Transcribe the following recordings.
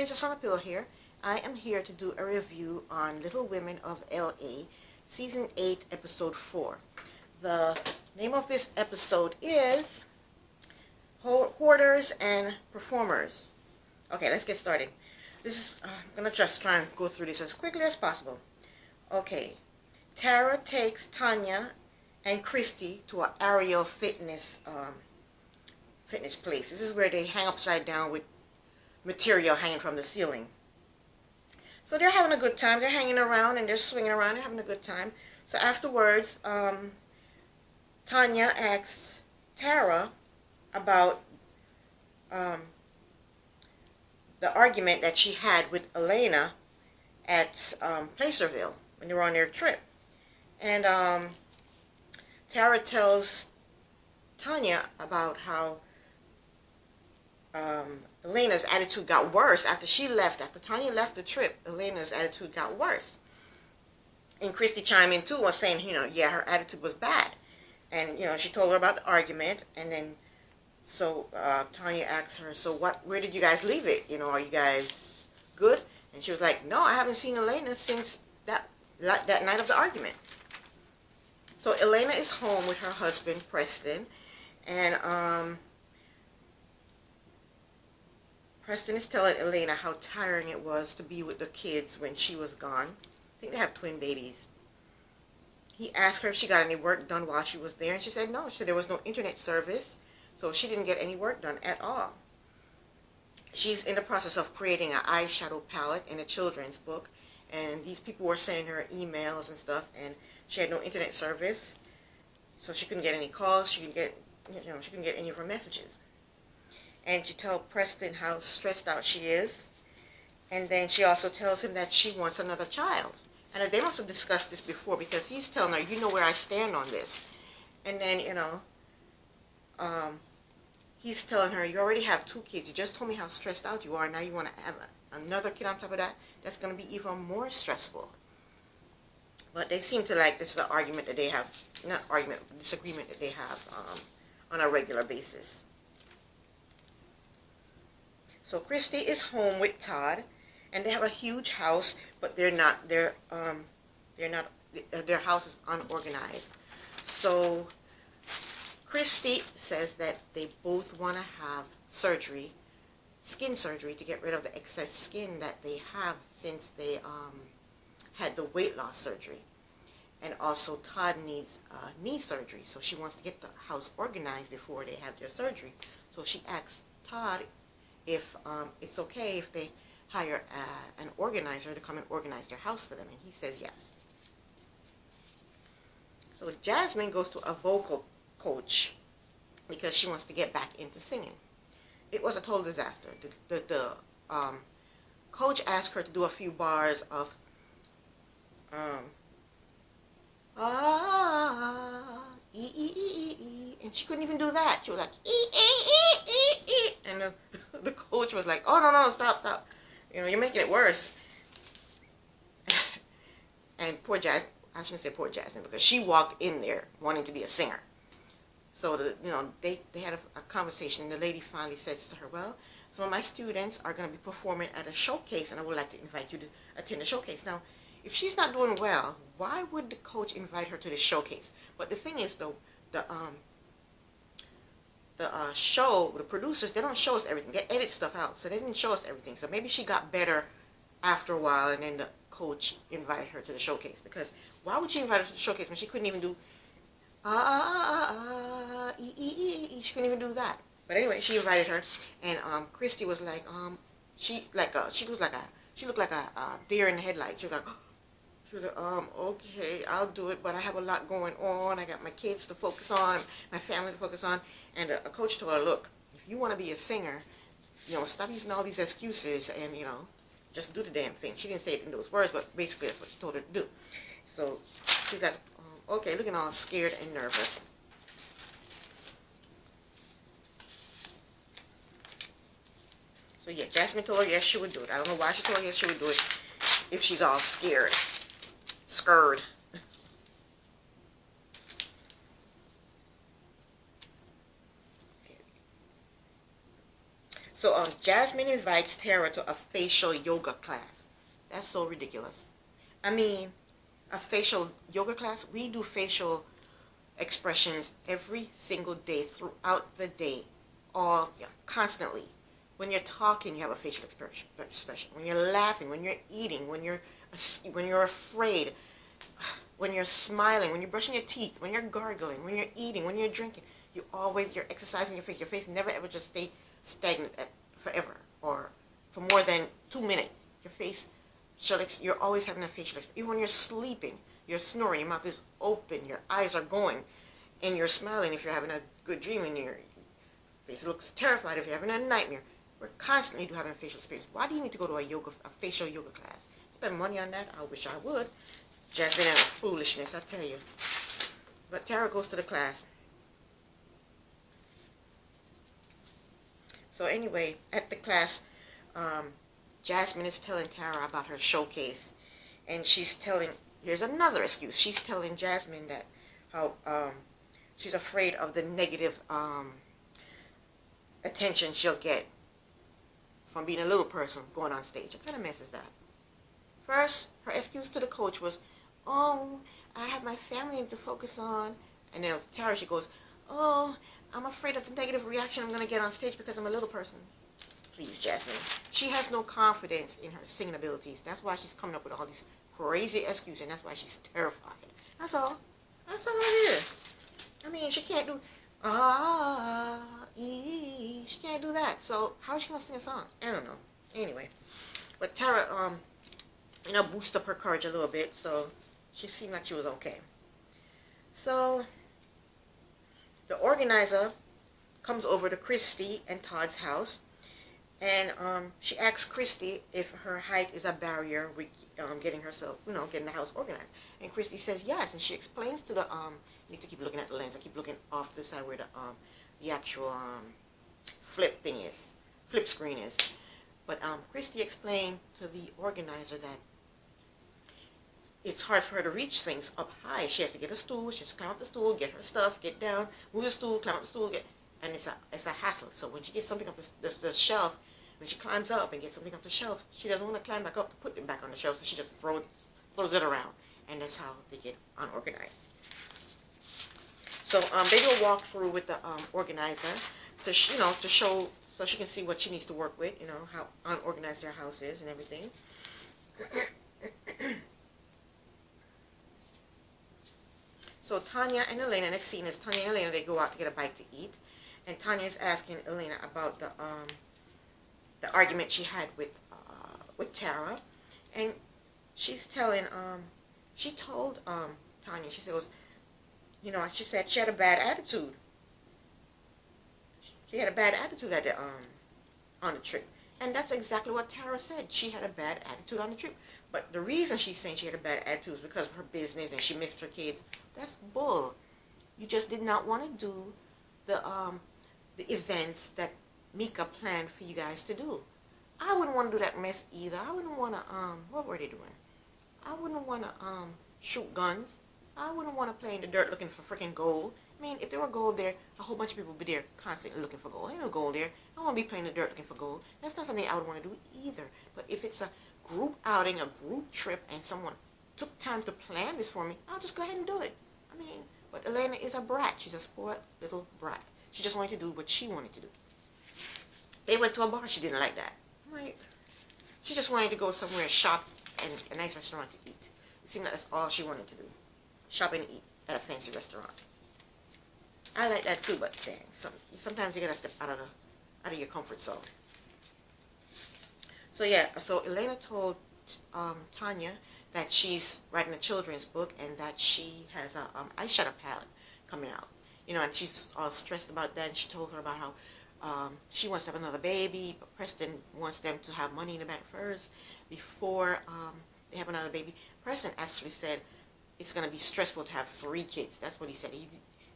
Princess on a Pillow here. I am here to do a review on Little Women of L.A. Season 8, Episode 4. The name of this episode is Hoarders and Performers. Okay, let's get started. I'm going to just try and go through this as quickly as possible. Okay, Tara takes Tanya and Christy to an aerial fitness place. This is where they hang upside down with material hanging from the ceiling. So they're having a good time. They're hanging around and they're swinging around. They're having a good time. So afterwards, Tanya asks Tara about the argument that she had with Elena at Placerville when they were on their trip. And Tara tells Tanya about how Elena's attitude got worse after she left. After Tanya left the trip, Elena's attitude got worse. And Christy chimed in too, was saying, yeah, her attitude was bad. And, she told her about the argument. And then, so Tanya asked her, so where did you guys leave it? Are you guys good? And she was like, no, I haven't seen Elena since that night of the argument. So Elena is home with her husband, Preston. And, Preston is telling Elena how tiring it was to be with the kids when she was gone. I think they have twin babies. He asked her if she got any work done while she was there, and she said no. She said there was no internet service, so she didn't get any work done at all. She's in the process of creating an eyeshadow palette in a children's book, and these people were sending her emails and stuff, and she had no internet service, so she couldn't get any calls. She couldn't get any of her messages. And she tells Preston how stressed out she is. And then she also tells him that she wants another child. And they must have discussed this before, because he's telling her, you know where I stand on this. And then, he's telling her, you already have 2 kids. You just told me how stressed out you are. Now you want to have another kid on top of that? That's going to be even more stressful. But they seem to like, this is an argument that they have, not argument, disagreement that they have on a regular basis. So Christy is home with Todd, and they have a huge house, but their house is unorganized. So Christy says that they both want to have surgery, skin surgery, to get rid of the excess skin that they have since they had the weight loss surgery. And also Todd needs knee surgery, so she wants to get the house organized before they have their surgery. So she asks Todd if it's okay if they hire an organizer to come and organize their house for them, and he says yes. So Jasmine goes to a vocal coach because she wants to get back into singing. It was a total disaster. The coach asked her to do a few bars of and she couldn't even do that. She was like and the coach was like, oh, no, stop. You're making it worse. And poor Jasmine, I shouldn't say poor Jasmine, because she walked in there wanting to be a singer. So they had a conversation, and the lady finally says to her, well, some of my students are going to be performing at a showcase, and I would like to invite you to attend the showcase. Now, if she's not doing well, why would the coach invite her to the showcase? But the thing is, though, the producers, they don't show us everything. They edit stuff out, so they didn't show us everything. So maybe she got better after a while, and then the coach invited her to the showcase. Because why would she invite her to the showcase when she couldn't even do she couldn't even do that? But anyway, she invited her, and Christy was like, she looked like a deer in the headlights. She was like, okay, I'll do it, but I have a lot going on. I got my kids to focus on, my family to focus on. And a coach told her, look, if you want to be a singer, stop using all these excuses and, just do the damn thing. She didn't say it in those words, but basically that's what she told her to do. So she's like, okay, looking all scared and nervous. So yeah, Jasmine told her yes, she would do it. I don't know why she told her yes, she would do it if she's all scared. Scared. So Jasmine invites Tara to a facial yoga class. That's so ridiculous. I mean, a facial yoga class? We do facial expressions every single day throughout the day, all constantly. When you're talking, you have a facial expression. When you're laughing, when you're eating, when you're afraid, when you're smiling, when you're brushing your teeth, when you're gargling, when you're eating, when you're drinking, you're exercising your face. Your face never ever just stay stagnant forever or for more than 2 minutes. Your face, you're always having a facial expression. Even when you're sleeping, you're snoring, your mouth is open, your eyes are going, and you're smiling if you're having a good dream, and your face looks terrified if you're having a nightmare. We're constantly having facial experience. Why do you need to go to a facial yoga class? Spend money on that? I wish I would. Jasmine and foolishness, I tell you. But Tara goes to the class. So anyway, at the class, Jasmine is telling Tara about her showcase. And here's another excuse. She's telling Jasmine that how she's afraid of the negative attention she'll get from being a little person going on stage. What kind of mess is that? First, her excuse to the coach was, oh, I have my family to focus on. And then Tara, she goes, oh, I'm afraid of the negative reaction I'm going to get on stage because I'm a little person. Please, Jasmine. She has no confidence in her singing abilities. That's why she's coming up with all these crazy excuses, and that's why she's terrified. That's all. That's all it is. I mean, she can't do, she can't do that. So how is she going to sing a song? I don't know. Anyway. But Tara, boosted up her courage a little bit, so she seemed like she was okay. So the organizer comes over to Christy and Todd's house, and she asks Christy if her height is a barrier with getting the house organized. And Christy says yes, and she explains to the you need to keep looking at the lens. I keep looking off the side where the actual flip screen is. But Christy explained to the organizer that it's hard for her to reach things up high. She has to get a stool. She has to climb up the stool, get her stuff, get down, move the stool, climb up the stool, and it's a hassle. So when she gets something off the shelf, when she climbs up and gets something off the shelf, she doesn't want to climb back up to put it back on the shelf, so she just throws it around, and that's how they get unorganized. So they do a walkthrough with the organizer to show, so she can see what she needs to work with, how unorganized their house is and everything. So Tanya and Elena, next scene is Tanya and Elena, they go out to get a bite to eat. And Tanya is asking Elena about the argument she had with Tara. And she's telling, she told Tanya, she says, she said she had a bad attitude. She had a bad attitude at on the trip. And that's exactly what Tara said. She had a bad attitude on the trip. But the reason she's saying she had a bad attitude is because of her business and she missed her kids. That's bull. You just did not want to do the events that Mika planned for you guys to do. I wouldn't want to do that mess either. I wouldn't want to, what were they doing? I wouldn't want to shoot guns. I wouldn't want to play in the dirt looking for freaking gold. I mean, if there were gold there, a whole bunch of people would be there constantly looking for gold. Ain't no gold there. I don't want to be playing in the dirt looking for gold. That's not something I would want to do either. But if it's a group outing, a group trip, and someone took time to plan this for me, I'll just go ahead and do it. I mean, but Elena is a brat. She's a spoiled little brat. She just wanted to do what she wanted to do. They went to a bar. She didn't like that. Like, she just wanted to go somewhere, shop, and a nice restaurant to eat. It seemed like that's all she wanted to do. Shop and eat at a fancy restaurant. I like that too, but dang, sometimes you gotta step out of your comfort zone. So yeah, so Elena told Tanya that she's writing a children's book and that she has a eyeshadow palette coming out. And she's all stressed about that. And she told her about how she wants to have another baby, but Preston wants them to have money in the bank first before they have another baby. Preston actually said it's going to be stressful to have 3 kids. That's what he said. He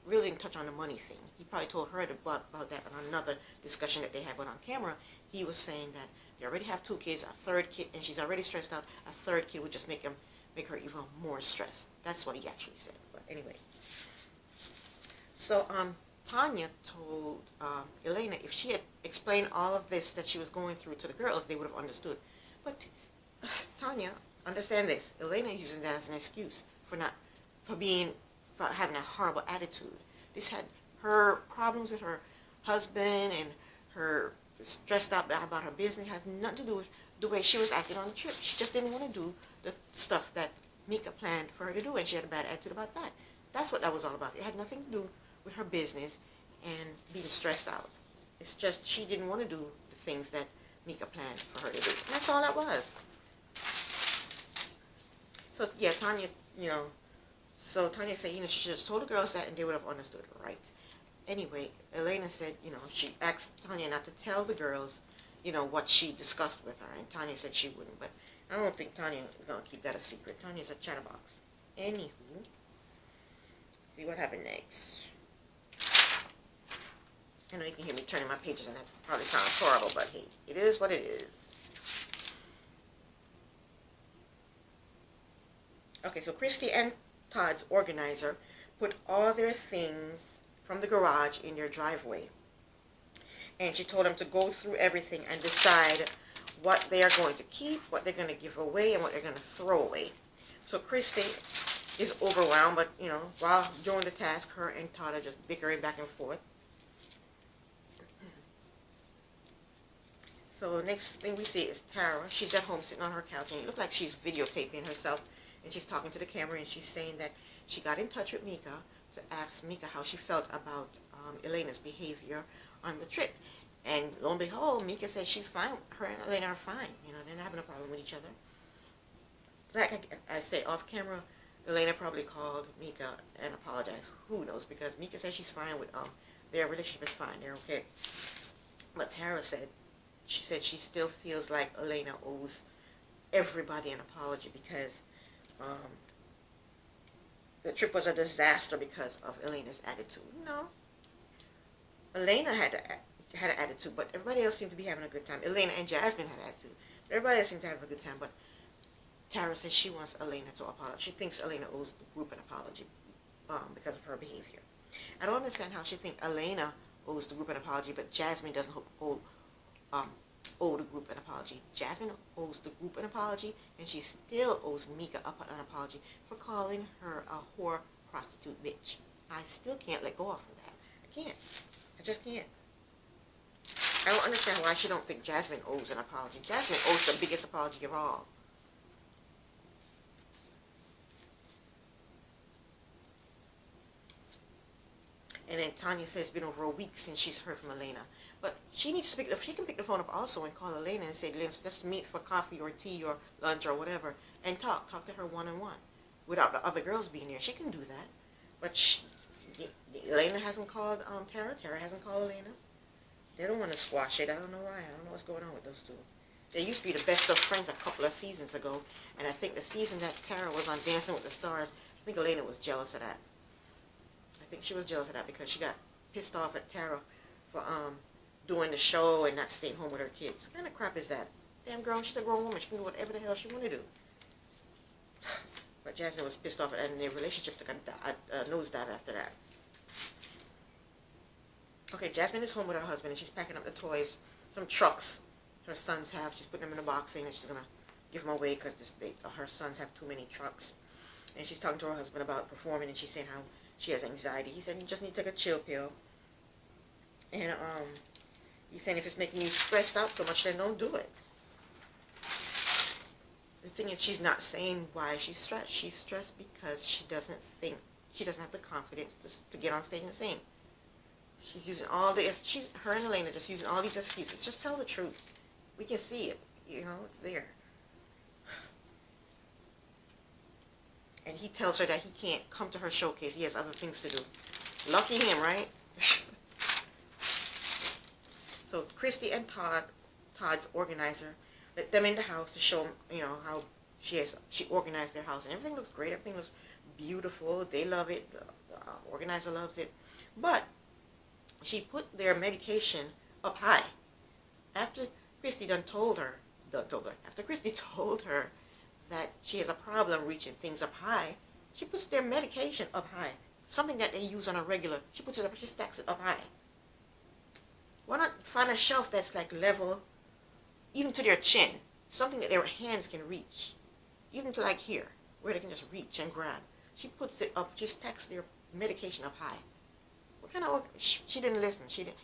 really didn't touch on the money thing. He probably told her about that on another discussion that they had, but on camera, he was saying that they already have 2 kids, a 3rd kid, and she's already stressed out. A 3rd kid would just make her even more stressed. That's what he actually said. But anyway. So, Tanya told Elena if she had explained all of this that she was going through to the girls, they would have understood. But Tanya, understand this. Elena is using that as an excuse for having a horrible attitude. This had her problems with her husband and her stressed out about her business has nothing to do with the way she was acting on the trip. She just didn't want to do the stuff that Mika planned for her to do, and she had a bad attitude about that. That's what that was all about. It had nothing to do with her business and being stressed out. It's just she didn't want to do the things that Mika planned for her to do. And that's all that was. So, yeah, Tanya, so Tanya said, she should have told the girls that and they would have understood, right? Anyway, Elena said, she asked Tanya not to tell the girls, what she discussed with her. And Tanya said she wouldn't, but I don't think Tanya is going to keep that a secret. Tanya's a chatterbox. Anywho, see what happened next. I know you can hear me turning my pages, and that probably sounds horrible, but hey, it is what it is. Okay, so Christy and Todd's organizer put all their things from the garage in their driveway. And she told them to go through everything and decide what they are going to keep, what they're going to give away, and what they're going to throw away. So Christy is overwhelmed, but, while doing the task, her and Todd are just bickering back and forth. So next thing we see is Tara. She's at home sitting on her couch, and it looks like she's videotaping herself, and she's talking to the camera, and she's saying that she got in touch with Mika to ask Mika how she felt about Elena's behavior on the trip. And lo and behold, Mika said she's fine. Her and Elena are fine. They're not having a problem with each other. Like I say, off camera, Elena probably called Mika and apologized. Who knows? Because Mika said she's fine with their relationship is fine. They're okay. But Tara said, she still feels like Elena owes everybody an apology because the trip was a disaster because of Elena's attitude. No. Elena had an attitude, but everybody else seemed to be having a good time. Elena and Jasmine had an attitude. Everybody else seemed to have a good time, but Tara says she wants Elena to apologize. She thinks Elena owes the group an apology because of her behavior. I don't understand how she thinks Elena owes the group an apology, but Jasmine doesn't owe the group an apology. Jasmine owes the group an apology, and she still owes Mika an apology for calling her a whore, prostitute, bitch. I still can't let go of that. I can't. I just can't. I don't understand why she don't think Jasmine owes an apology. Jasmine owes the biggest apology of all. And then Tanya says it's been over a week since she's heard from Elena. But she needs to she can pick the phone up also and call Elena and say, let's just meet for coffee or tea or lunch or whatever and talk to her one-on-one without the other girls being there. She can do that. But Elena hasn't called Tara. Tara hasn't called Elena. They don't want to squash it. I don't know why. I don't know what's going on with those two. They used to be the best of friends a couple of seasons ago. And I think the season that Tara was on Dancing with the Stars, I think Elena was jealous of that. I think she was jealous of that because she got pissed off at Tara for doing the show and not staying home with her kids. What kind of crap is that? Damn girl, she's a grown woman. She can do whatever the hell she want to do. But Jasmine was pissed off, and their relationship took a nosedive after that. Okay, Jasmine is home with her husband, and she's packing up the toys, some trucks her sons have. She's putting them in a box, saying that she's going to give them away because her sons have too many trucks. And she's talking to her husband about performing, and she's saying how she has anxiety. He said, you just need to take a chill pill. And he's saying if it's making you stressed out so much, then don't do it. The thing is, she's not saying why she's stressed. She's stressed because she doesn't have the confidence to get on stage and sing. She's using all her and Elena just using all these excuses. Just tell the truth. We can see it. It's there. And he tells her that he can't come to her showcase. He has other things to do. Lucky him, right? So Christy and Todd's organizer, let them in the house to show them, how she organized their house. And everything looks great. Everything looks beautiful. They love it. The organizer loves it. But she put their medication up high. After Christy told her that she has a problem reaching things up high, she puts their medication up high. something that they use on a regular. She puts it up, she stacks it up high. Why not find a shelf that's like level, even to their chin, something that their hands can reach, even to like here, where they can just reach and grab. She puts it up, she stacks their medication up high. What kind of, she didn't listen, she didn't,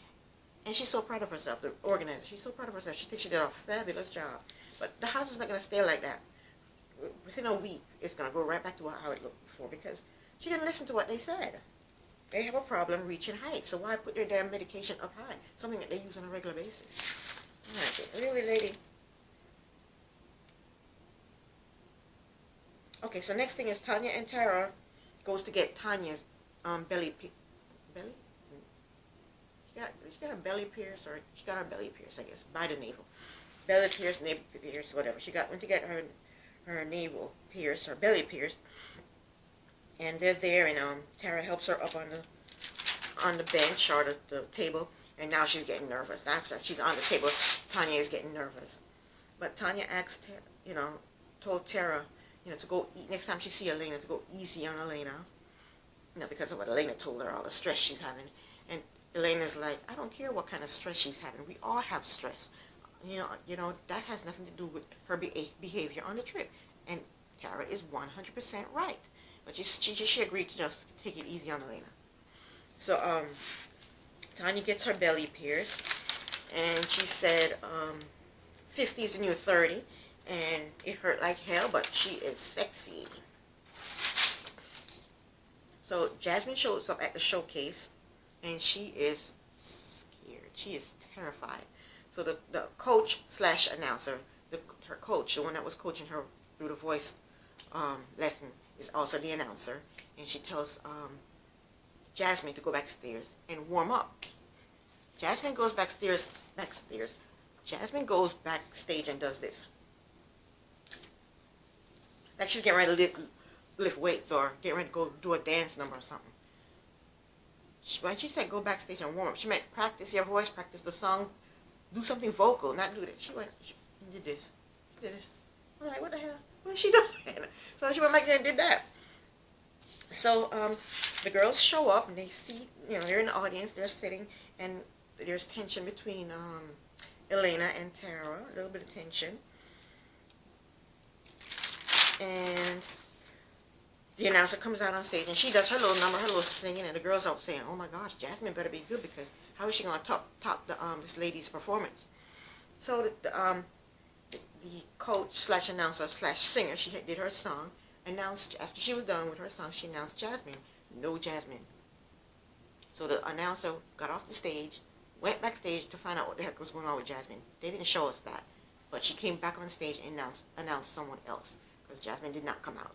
and she's so proud of herself, the organizer, she's so proud of herself, she thinks she did a fabulous job. But the house is not going to stay like that. Within a week, it's going to go right back to how it looked before, because she didn't listen to what they said. They have a problem reaching height, so why put their damn medication up high? Something that they use on a regular basis. Really, lady? Okay, so next thing is Tanya and Tara goes to get Tanya's belly? She got a belly pierce, or she got her belly pierce, I guess, by the navel. Belly pierce, navel pierce, whatever. She went to get her navel pierce, her belly pierced, and they're there, and Tara helps her up on the bench or the table, and now she's getting nervous. Actually, she's on the table. Tanya is getting nervous, but Tanya asked, told Tara, to go eat next time she see Elena, to go easy on Elena, because of what Elena told her, all the stress she's having. And Elena's like, I don't care what kind of stress she's having. We all have stress. That has nothing to do with her behavior on the trip. And Tara is 100% right. But she agreed to just take it easy on Elena. So, Tanya gets her belly pierced. And she said, 50 is the new 30. And it hurt like hell, but she is sexy. So, Jasmine shows up at the showcase. And she is scared. She is terrified. So the coach / announcer, her coach, the one that was coaching her through the voice lesson, is also the announcer. And she tells Jasmine to go backstairs and warm up. Jasmine goes backstairs. Jasmine goes backstage and does this. Like she's getting ready to lift weights or getting ready to go do a dance number or something. When she said go backstage and warm up, she meant practice your voice, practice the song, do something vocal, not do that. She did this. I'm like, what the hell? What is she doing? So she went back there and did that. So the girls show up and they see, they're in the audience, they're sitting, and there's tension between Elena and Tara, a little bit of tension. And the announcer comes out on stage, and she does her little number, her little singing, and the girls out saying, oh my gosh, Jasmine better be good, because how is she going to top this lady's performance? So the coach / announcer / singer, she did her song, announced, after she was done with her song, she announced Jasmine. No Jasmine. So the announcer got off the stage, went backstage to find out what the heck was going on with Jasmine. They didn't show us that, but she came back on stage and announced someone else, because Jasmine did not come out.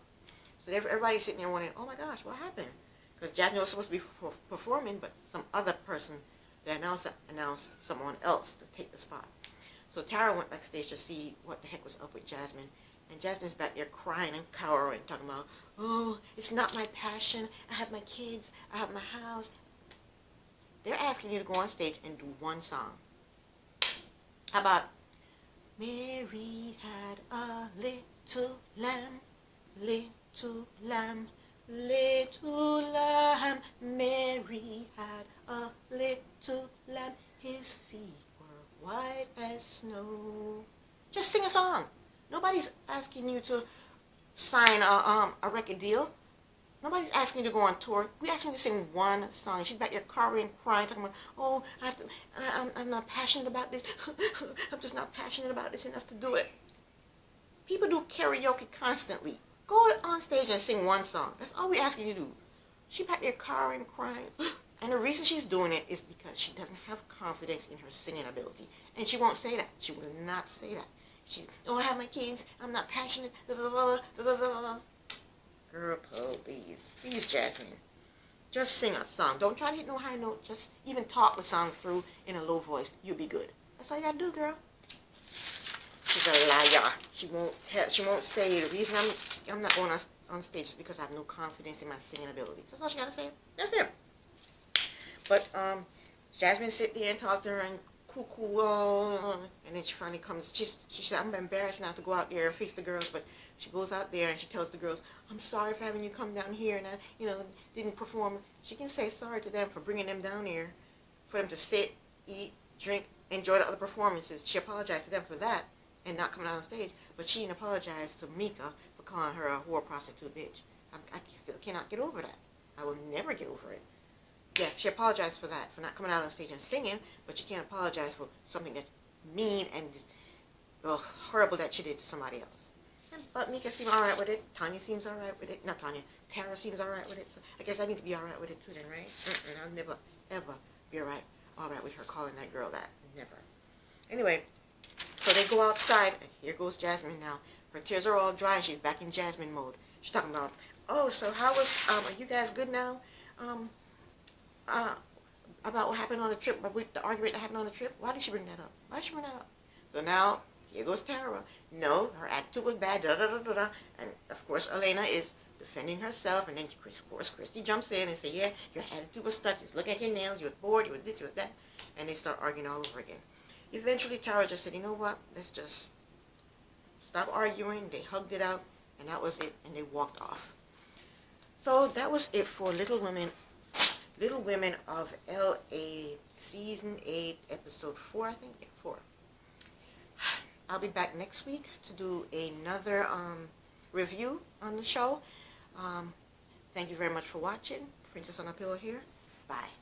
So everybody's sitting there wondering, oh my gosh, what happened? Because Jasmine was supposed to be performing, but some other person, the announcer, announced someone else to take the spot. So Tara went backstage to see what the heck was up with Jasmine. And Jasmine's back there crying and cowering, talking about, oh, it's not my passion. I have my kids. I have my house. They're asking you to go on stage and do one song. How about, Mary had a little lamb, little lamb, Mary had a little lamb, his feet were white as snow. Just sing a song. Nobody's asking you to sign a record deal. Nobody's asking you to go on tour. We asked you to sing one song. She's back there crying, talking about, oh, I'm not passionate about this. I'm just not passionate about this enough to do it. People do karaoke constantly. Go on stage and sing one song. That's all we're asking you to do. She's back there crying. And the reason she's doing it is because she doesn't have confidence in her singing ability. And she won't say that. She will not say that. I have my kids. I'm not passionate. Girl, please. Please, Jasmine. Just sing a song. Don't try to hit no high note. Just even talk the song through in a low voice. You'll be good. That's all you gotta do, girl. She's a liar. She won't say the reason I'm not going on stage is because I have no confidence in my singing abilities. That's all she gotta say. That's it. But Jasmine sit there and talk to her and cuckoo, and then she finally comes, she said, I'm embarrassed now to go out there and face the girls, but she goes out there and she tells the girls, I'm sorry for having you come down here and I, didn't perform. She can say sorry to them for bringing them down here, for them to sit, eat, drink, enjoy the other performances. She apologized to them for that and not coming out on stage, but she didn't apologize to Mika for calling her a whore, prostitute, bitch. I still cannot get over that. I will never get over it. Yeah, she apologized for that, for not coming out on stage and singing, but she can't apologize for something that's mean and horrible that she did to somebody else. But Mika seemed all right with it. Tanya seems all right with it. Not Tanya. Tara seems all right with it. So I guess I need to be all right with it too then, right? I'll never, ever be all right with her calling that girl that. Never. Anyway, so they go outside. And here goes Jasmine now. Her tears are all dry and she's back in Jasmine mode. She's talking about, oh, so how was, are you guys good now? About what happened on the trip, the argument that happened on the trip. Why did she bring that up? Why did she bring that up? So now, here goes Tara. No, her attitude was bad, And, of course, Elena is defending herself, and then, of course, Christy jumps in and says, yeah, your attitude was stuck. You was looking at your nails, you were bored, you were this, you were that. And they start arguing all over again. Eventually, Tara just said, you know what? Let's just stop arguing. They hugged it out, and that was it, and they walked off. So that was it for Little Women of L.A. Season 8, Episode 4, I think. Yeah, 4. I'll be back next week to do another review on the show. Thank you very much for watching. Princess on a Pillow here. Bye.